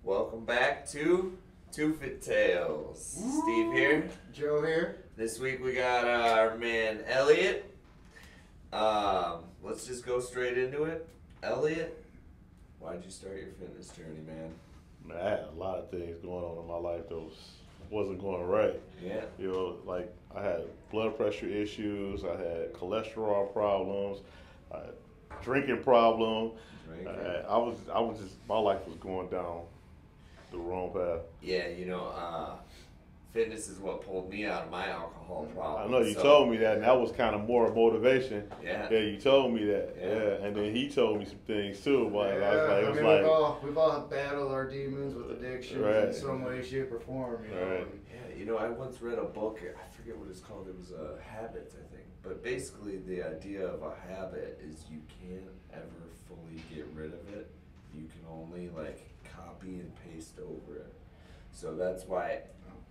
Welcome back to TwoFitTales. Steve here. Joe here. This week we got our man Elliot. Let's just go straight into it. Elliot, why'd you start your fitness journey, man? Man, I had a lot of things going on in my life that wasn't going right. Yeah. You know, like I had blood pressure issues, I had cholesterol problems, I had drinking problem. I was just, my life was going down the wrong path. Yeah, fitness is what pulled me out of my alcohol problem. I know you told me that, and that was kind of more motivation. Yeah. Yeah, you told me that. Yeah. And then he told me some things too. But we've all battled our demons with addictions in some way, shape, or form. You know? Right. Yeah, I once read a book. I forget what it's called. It was Habits, I think. But basically, the idea of a habit is you can't ever fully get rid of it. You can only copy and paste over it. So that's why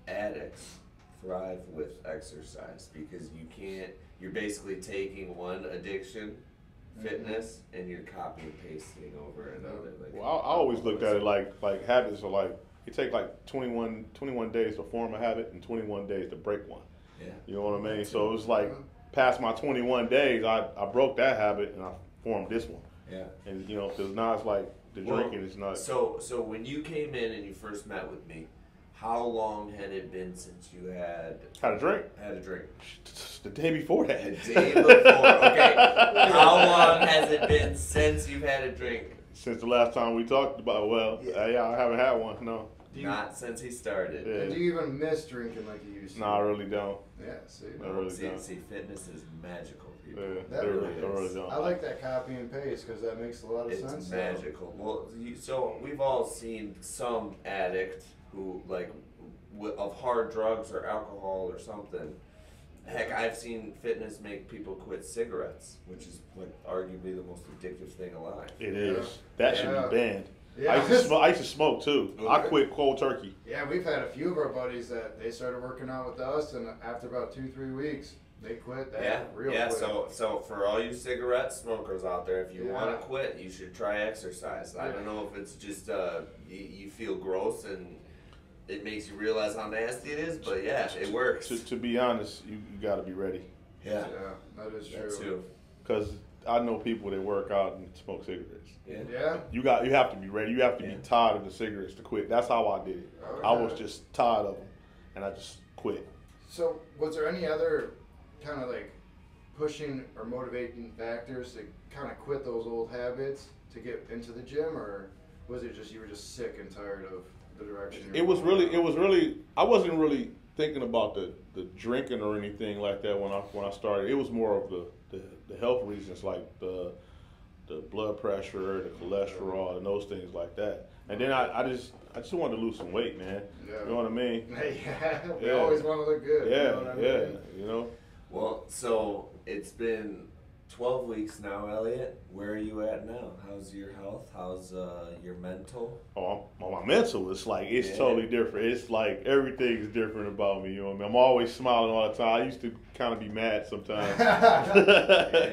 addicts thrive with exercise, because you're basically taking one addiction, fitness, and you're copy and pasting over another. Well, I always looked at it like habits are like, it takes 21 days to form a habit and 21 days to break one. Yeah. You know what I mean? So it was like past my 21 days, I broke that habit and I formed this one. Yeah. And because now it's like the drinking is not. So when you came in and you first met with me, how long had it been since you had a drink? Had a drink. The day before that. The day before. Okay. How long has it been since you've had a drink? Since the last time we talked about. Well, yeah, I haven't had one. No. Not since he started. Yeah. And do you even miss drinking like you used to? No, I really don't. Yeah, see. I really don't. See, fitness is magical, people. Yeah, that really is. I really don't. I like that copy and paste because that makes a lot of sense. It's magical. Well, so we've all seen some addict who, of hard drugs or alcohol or something. Heck, I've seen fitness make people quit cigarettes, which is arguably the most addictive thing alive. It is. That should be banned. Yeah. I used to smoke too. Okay. I quit cold turkey. Yeah, we've had a few of our buddies that they started working out with us, and after about 2-3 weeks, they quit that real quick. So for all you cigarette smokers out there, if you want to quit, you should try exercise. I don't know if it's just you feel gross and it makes you realize how nasty it is, but yeah, it works. To be honest, you got to be ready. Yeah, that is true. That too. Because I know people that work out and smoke cigarettes. Yeah. You have to be ready. You have to be tired of the cigarettes to quit. That's how I did it. Okay. I was just tired of them, and I just quit. So, was there any other kind of pushing or motivating factors to kind of quit those old habits to get into the gym, or was it just you were just sick and tired of the direction? It was really. I wasn't really thinking about the drinking or anything like that when I started. It was more of the health reasons, like the blood pressure, the cholesterol, and those things like that. And then I just wanted to lose some weight, man. Yeah. You know what I mean? We always want to look good. Yeah, you know what I mean? Well, so it's been 12 weeks now, Elliot. Where are you at now? How's your health? How's your mental? Oh, my mental is it's totally different. It's like everything's different about me. You know what I mean? I'm always smiling all the time. I used to kind of be mad sometimes.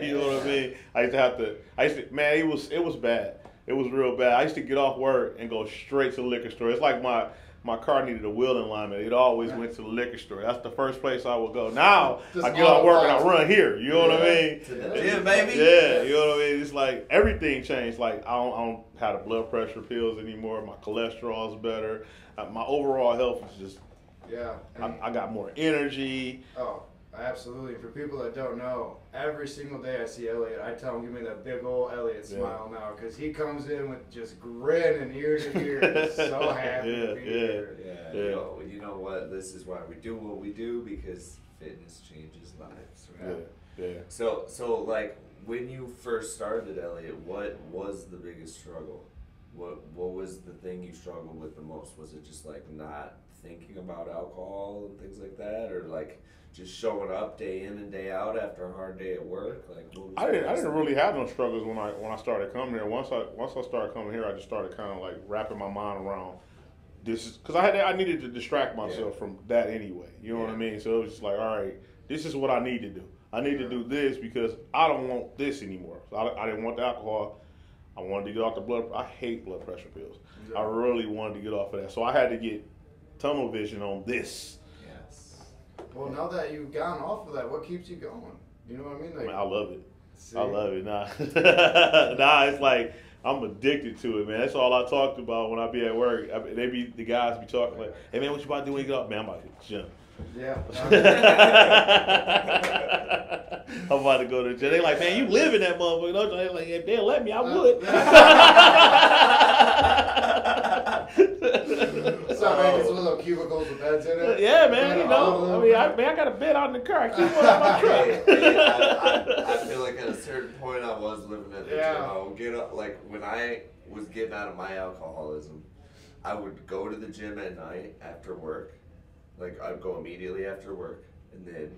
You know what I mean? Man, it was bad. It was real bad. I used to get off work and go straight to the liquor store. It's like my car needed a wheel alignment. It always went to the liquor store. That's the first place I would go. Now, I get off work and I run here. You know what I mean? To the gym, baby. Yeah, you know what I mean? It's like everything changed. I don't have the blood pressure pills anymore. My cholesterol is better. My overall health is just, I got more energy. Oh, absolutely. For people that don't know, every single day I see Elliot, I tell him, give me that big old Elliot smile now, because he comes in with just grin and ear to ear, just so happy to be here. Yeah. You know what? This is why we do what we do, because fitness changes lives, right? Yeah. So when you first started, Elliot, what was the biggest struggle? What was the thing you struggled with the most? Was it just not thinking about alcohol and things like that, or just showing up day in and day out after a hard day at work? I didn't really have no struggles when I started coming here. Once I started coming here, I just started kind of wrapping my mind around this, because I needed to distract myself from that anyway. You know what I mean? So it was just all right, this is what I need to do. I need to do this because I don't want this anymore. So I didn't want the alcohol. I wanted to get off the blood. I hate blood pressure pills. Yeah. I really wanted to get off of that, so I had to get tunnel vision on this. Yes. Well, now that you've gotten off of that, what keeps you going? You know what I mean? Like, I love it. see? I love it. Nah, nah, it's like I'm addicted to it, man. That's all I talked about when I be at work. The guys be talking like, "Hey man, what you about to do when you get off?" Man, I'm about to hit the gym. Yeah. I'm about to go to the gym. They like, man, you live in that motherfucker. Don't you? They like, if they'll let me, I would. So man, it's little cubicles with beds in it. Yeah, man. You know, I got a bed out in the car. I keep one out my truck. I feel like at a certain point I was living at the gym. I would get up, like when I was getting out of my alcoholism, I would go to the gym at night after work. Like I'd go immediately after work, and then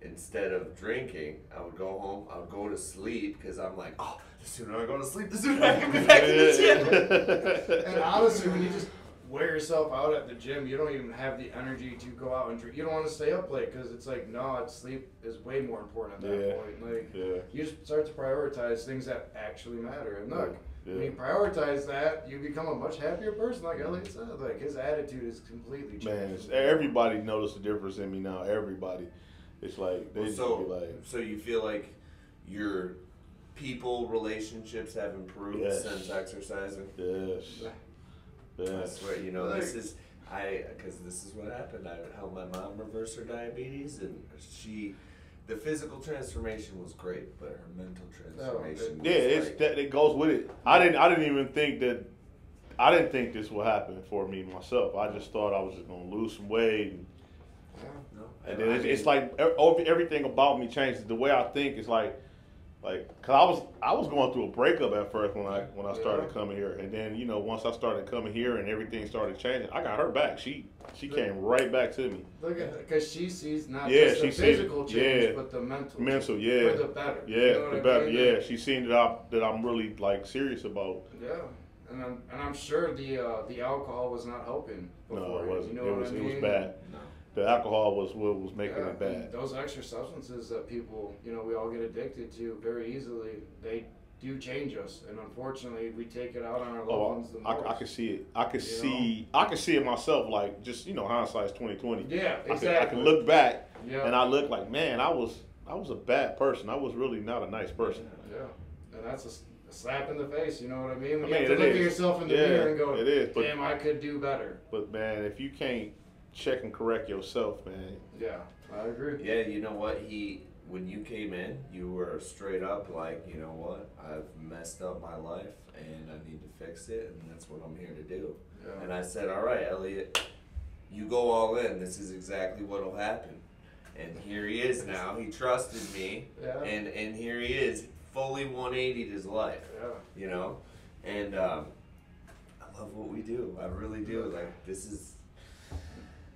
instead of drinking, I would go home. I would go to sleep because I'm like, oh, the sooner I go to sleep, the sooner I can be back in the gym. And honestly, when you just wear yourself out at the gym, you don't even have the energy to go out and drink. You don't want to stay up late because it's like, no, sleep is way more important at that point. Like, you just start to prioritize things that actually matter. And look, when you prioritize that, you become a much happier person. Like Elliot said, like his attitude is completely changed. Man, everybody noticed the difference in me now. Everybody, it's like they just be like. So you feel like your people relationships have improved since exercising? Yes. I swear, you know, this is because this is what happened. I helped my mom reverse her diabetes, and the physical transformation was great, but her mental transformation. It goes with it. I didn't even think that. I didn't think this would happen for me myself. I just thought I was just gonna lose some weight, and then it's like everything about me changes. The way I think is like, cause I was going through a breakup at first when I started coming here, and then once I started coming here and everything started changing, I got her back. She came right back to me. Look at that, because she sees not just the physical change, but the mental. Mental, for the better. Yeah, you know the what better. I mean? Yeah, she's seen that I'm really like serious about. Yeah. And I'm sure the alcohol was not helping before. No, it wasn't. You know what I mean? It was bad. No. The alcohol was what was making it bad. Those extra substances that people, we all get addicted to very easily, they do change us, and unfortunately, we take it out on our loved ones the most. I can see it. I can see it myself. Like just hindsight's 20/20. Yeah, exactly. I can look back, and I look like, man, I was a bad person. I was really not a nice person. Yeah, and that's a slap in the face. You know what I mean? When you I mean, have to look at yourself in the mirror and go, it is, damn, I could do better. But man, if you can't check and correct yourself, man. Yeah, I agree. Yeah, you know what? When you came in, you were straight up like, you know what? I've messed up my life and I need to fix it, and that's what I'm here to do. Yeah. And I said, all right, Elliot, you go all in. This is exactly what'll happen. And here he is now. He trusted me, and here he is, fully 180'd his life. Yeah. And I love what we do. I really do. Like, this is.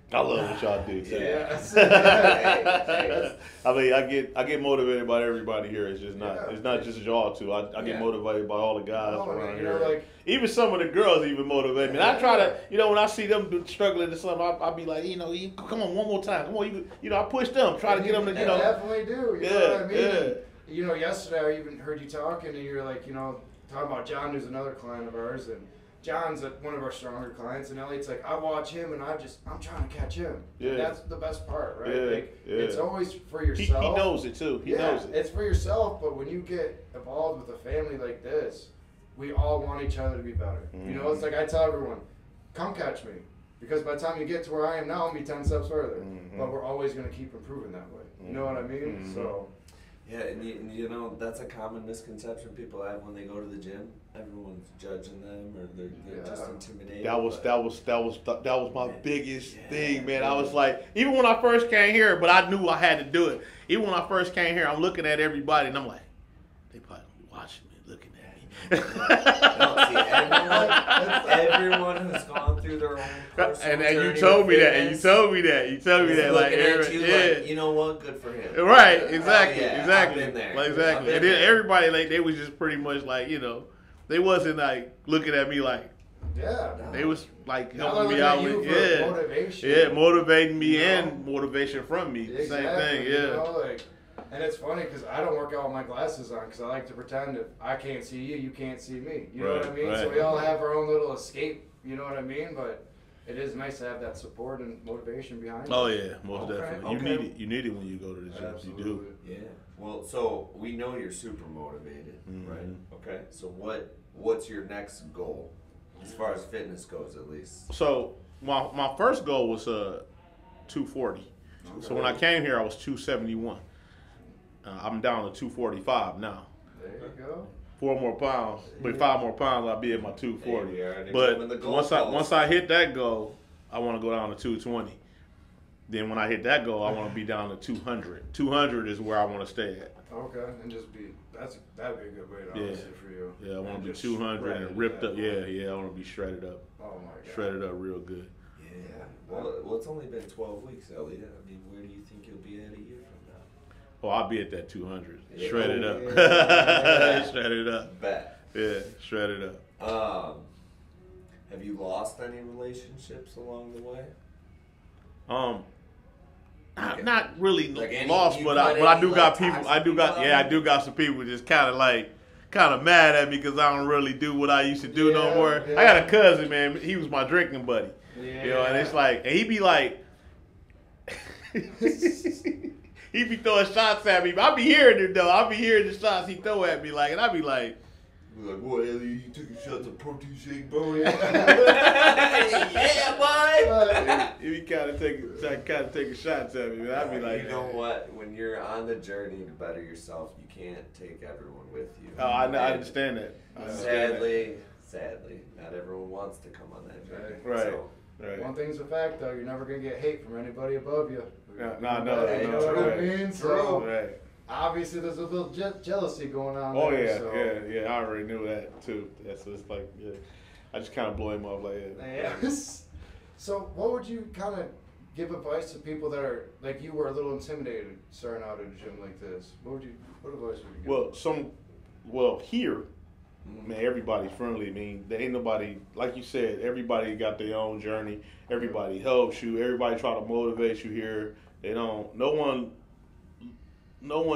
I love what y'all do too. Yes. I mean, I get motivated by everybody here. It's just not. It's not just y'all two. I get motivated by all the guys around here. Even some of the girls even motivate me. And I try to, when I see them struggling to something, I'll be like, come on, one more time. Come on, I push them. Try to get them to, I definitely do. You know what I mean? Yeah. Yesterday I even heard you talking, and you're like, talking about John, who's another client of ours, and John's one of our stronger clients, and Elliot's like, I watch him, and I'm trying to catch him. Yeah. And that's the best part, right? It's always for yourself. He knows it too. He knows it. It's for yourself, but when you get involved with a family like this, we all want each other to be better. Mm-hmm. It's like I tell everyone, come catch me. Because by the time you get to where I am now, I'll be 10 steps further. Mm-hmm. But we're always going to keep improving that way. You know what I mean? Mm-hmm. So. Yeah, and that's a common misconception people have when they go to the gym. Everyone's judging them, or they're just intimidated. That was my biggest thing, man. I was like, even when I first came here, but I knew I had to do it. Even when I first came here, I'm looking at everybody, and I'm like, they probably watching me, looking at me. No, see, everyone who's gone through their own personal and journey you told me with that, and you told me that, like, like, you know what, good for him. Right, exactly, exactly. I've been there. Like, exactly. And then everybody, like, they was just pretty much like, they wasn't like looking at me like, they was like helping me out with, motivation. Yeah, motivating me and motivation from me. Exactly. Same thing, like, And it's funny because I don't work out with my glasses on because I like to pretend if I can't see you, you can't see me. You know what I mean? So we all have our own little escape. You know what I mean? But it is nice to have that support and motivation behind Oh it. yeah, most definitely. You need it when you go to the gym. Absolutely. You do. Yeah. Well, so we know you're super motivated, right? Okay. So what's your next goal, as far as fitness goes, at least? So my first goal was 240. Okay. So when I came here, I was 271. I'm down to 245 now. There you go. 4 more pounds, but 5 more pounds, I'll be at my 240. Hey, but once I hit that goal, I want to go down to 220. Then when I hit that goal, I want to be down to 200. 200 is where I want to stay at. Okay, and just be that'd be a good weight, honestly, for you. Yeah, I want to be 200 and ripped up. Yeah, I want to be shredded up. Oh my God. Shredded up real good. Yeah. Well, it's only been 12 weeks, Elliot. I mean, where do you think you'll be at a year from now? Oh, I'll be at that 200. Yeah. Shredded up. Yeah. Shredded up. Bet. Yeah, shredded up. Have you lost any relationships along the way? Not really like lost, but I do got people. I do got some people just kind of mad at me because I don't really do what I used to do no more. Yeah. I got a cousin, man. He was my drinking buddy. Yeah. You know, and it's like, and he be like, he be throwing shots at me. But I be hearing it though. I be hearing the shots he throw at me, like, and I be like. What, Elliot, you took a shot of protein shake, bro? Yeah, boy. He kind of taking shots at me, man. I be like, you know what? When you're on the journey to better yourself, you can't take everyone with you. Oh, I understand that. Sadly, not everyone wants to come on that journey. Right. So, Right. One thing's a fact, though, you're never gonna get hate from anybody above you. No, You know what I mean? So right. obviously, there's a little jealousy going on. Oh there, so. yeah. I already knew that too. That's just like, yeah. I just kind of blow him off like, Yeah. So, what would you kind of give advice to people that are like you were a little intimidated starting out at a gym like this? What advice would you give? Well, here, man, everybody's friendly. I mean, there ain't nobody, like you said, everybody got their own journey. Everybody helps you. Everybody try to motivate you here. They don't. No one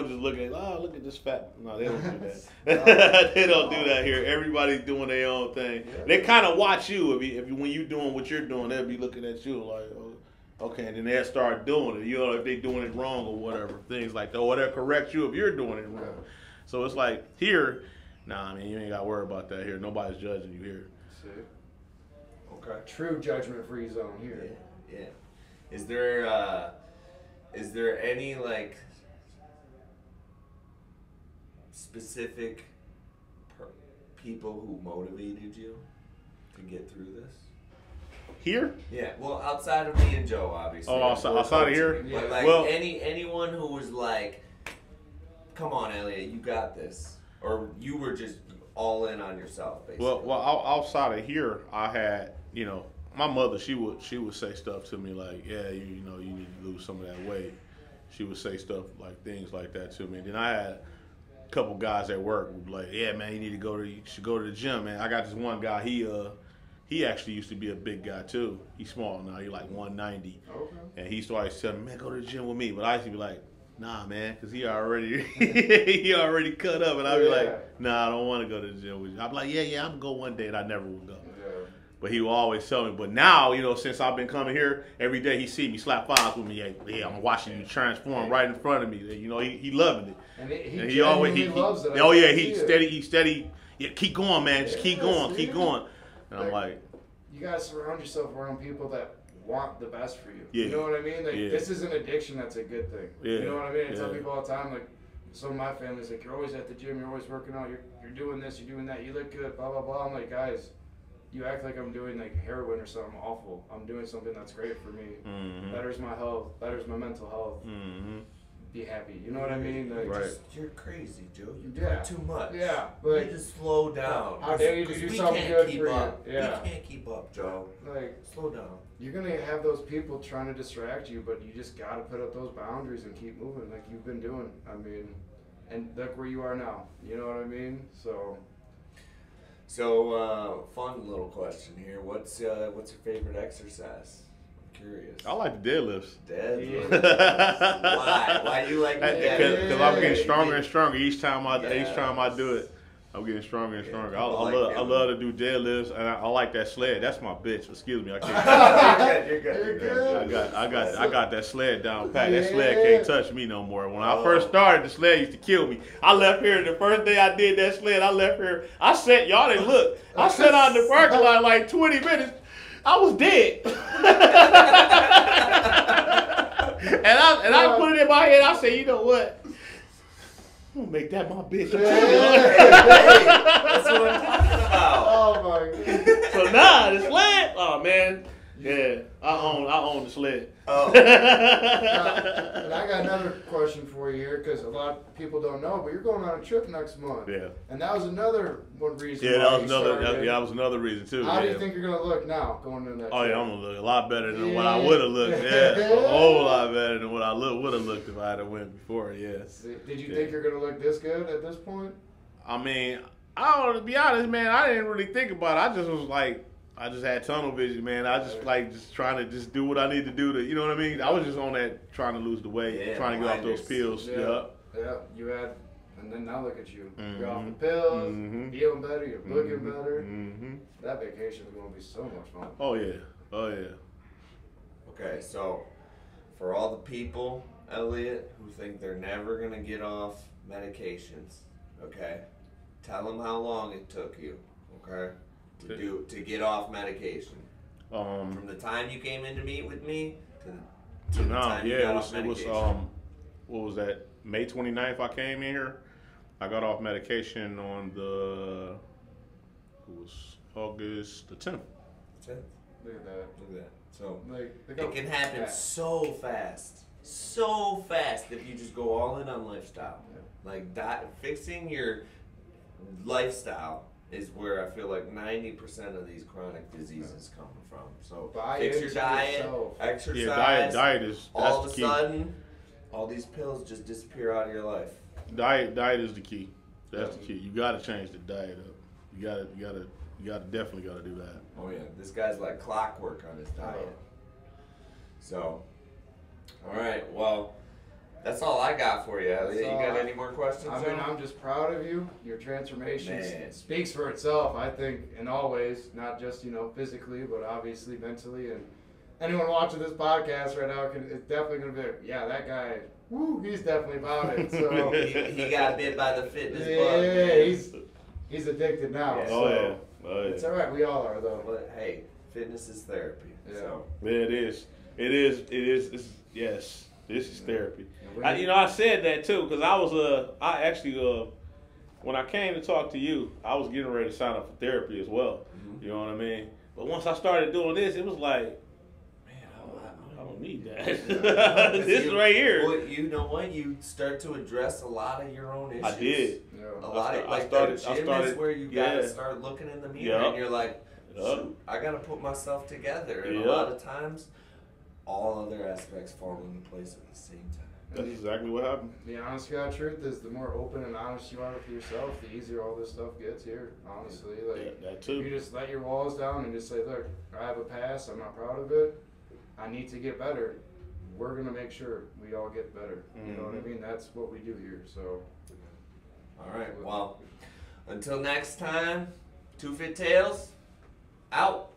just looking. Look at this fat. No, they don't do that. They don't do that here. Everybody's doing their own thing. Yeah. They kind of watch you. When you doing what you're doing, they'll be looking at you like, oh, okay, and then they'll start doing it. You know, if they doing it wrong or whatever, things like that, or they'll correct you if you're doing it wrong. Yeah. So it's like here, nah, I mean, you ain't got to worry about that here. Nobody's judging you here. See? okay. True judgment-free zone here. Yeah. Is there any like specific people who motivated you to get through this? Here? Yeah. Well, outside of me and Joe, obviously. Oh, outside of here? But like Well- anyone who was like, "Come on, Elliot, you got this," or you were just all in on yourself, basically. Well, outside of here, I had, my mother. She would say stuff to me like, "Yeah, you need to lose some of that weight." She would say stuff like things like that to me. And then I had a couple guys at work who would be like, "Yeah, man, you should go to the gym, man." I got this one guy. He actually used to be a big guy too. He's small now. He's like 190. Okay. And he used to always tell me, "Man, go to the gym with me." But I used to be like, "Nah, man," because he already cut up. And I'd be like, "Nah, I don't want to go to the gym with you." I'd be like, yeah, I'm going to go one day. And I never would go. Yeah. But he would always tell me. But now, since I've been coming here, every day he see me slap fives with me. Yeah, I'm watching you transform right in front of me. He loving it. And he always loves it. Oh yeah, he's steady. Yeah, keep going, man. Just keep going. And I'm like, you gotta surround yourself around people that want the best for you. Yeah. You know what I mean? Like Yeah. this is an addiction that's a good thing. Yeah. You know what I mean? I tell Yeah. people all the time, like some of my family's like, "You're always at the gym, you're always working out, you're doing this, you're doing that, you look good, blah blah blah." I'm like, guys, you act like I'm doing like heroin or something awful. I'm doing something that's great for me. mm-hmm. Betters my health, betters my mental health. Mm-hmm. Be happy. You know what I mean? Like, Right. You're crazy, Joe. You do Yeah. too much. Yeah, You but just slow down. How dare you to 'Cause do we something can't good keep for you. up. Yeah. We can't keep up, Joe. like Slow down. you're gonna have those people trying to distract you, but you just gotta put up those boundaries and keep moving like you've been doing. I mean, and look where you are now. You know what I mean? So, fun little question here. What's your favorite exercise? curious. I like the deadlifts. Deadlifts. Why? Why do you like the deadlifts? Because I'm getting stronger and stronger each time I do it. I'm getting stronger and stronger. I love to do deadlifts, and I like that sled. That's my bitch. Excuse me, I can't. You're good. I got that sled down pat. That sled can't touch me no more. When I first started, the sled used to kill me. I left here the first day I did that sled. I left here. I sat, y'all didn't look. I sat out in the parking lot like 20 minutes. I was dead. and I put it in my head. I said, you know what? I'm gonna make that my bitch. That's what I'm talking about. Oh my god. So the sled. Oh man, yeah, I own the sled. Oh. And I got another question for you here, because a lot of people don't know, but you're going on a trip next month. Yeah. And that was another one reason. Yeah, that was another reason too. How do you think you're gonna look now going into that trip? Yeah, I'm gonna look a lot better than what I would have looked. Yeah, a whole lot better than what I would have looked if I had went before. Yes. Did you think you're gonna look this good at this point? I mean, to be honest, man, I didn't really think about it. I just was like, I just had tunnel vision, man. I just just trying to just do what I need to do to, you know what I mean? I was just on that trying to lose the weight, trying to get off those pills. Yeah, you had, and then now look at you. You're off the pills, feeling better, you're looking better. That vacation is going to be so much fun. Oh yeah, oh yeah. Okay, so for all the people, Elliot, who think they're never going to get off medications, okay, tell them how long it took you, okay? To get off medication. From the time you came in to meet with me to the time you got off medication. It was what was that? May 29th I came in here. I got off medication on August the 10th. 10th. Look at that. Look at that. So it can happen so fast. So fast if you just go all in on lifestyle. Yeah. Like fixing your lifestyle is where I feel like 90% of these chronic diseases come from. So fix your diet, exercise. Yeah, diet is all of a sudden, all these pills just disappear out of your life. Diet is the key. That's the key. You got to change the diet up. You definitely got to do that. Oh yeah, this guy's like clockwork on his diet. So, all right, well. That's all I got for you, Elliot. You got any more questions? I mean, I'm just proud of you. Your transformation speaks for itself, I think, in all ways, not just, physically, but obviously mentally. And anyone watching this podcast right now is definitely going to be like, yeah, that guy, he's definitely about it. So he got bit by the fitness bug. Yeah, he's addicted now. Yeah. So it's all right. We all are, though. But hey, fitness is therapy. Yeah. So. Yeah, it is. Yes. This is therapy. I said that too because I actually when I came to talk to you, I was getting ready to sign up for therapy as well. You know what I mean? But once I started doing this, it was like, man, I don't need that. This is right here. Well, you know what? You start to address a lot of your own issues. I did. A lot of the gym is where you gotta start looking in the mirror and you're like, shoot, I gotta put myself together. And a lot of times, all other aspects fall into place at the same time. That's exactly what happened. The honest to God truth is the more open and honest you are with yourself, the easier all this stuff gets here, honestly. That too. You just let your walls down and just say, look, I have a past, I'm not proud of it, I need to get better. We're going to make sure we all get better. You know what I mean? That's what we do here, so. All right, well, until next time, TwoFitTales, out.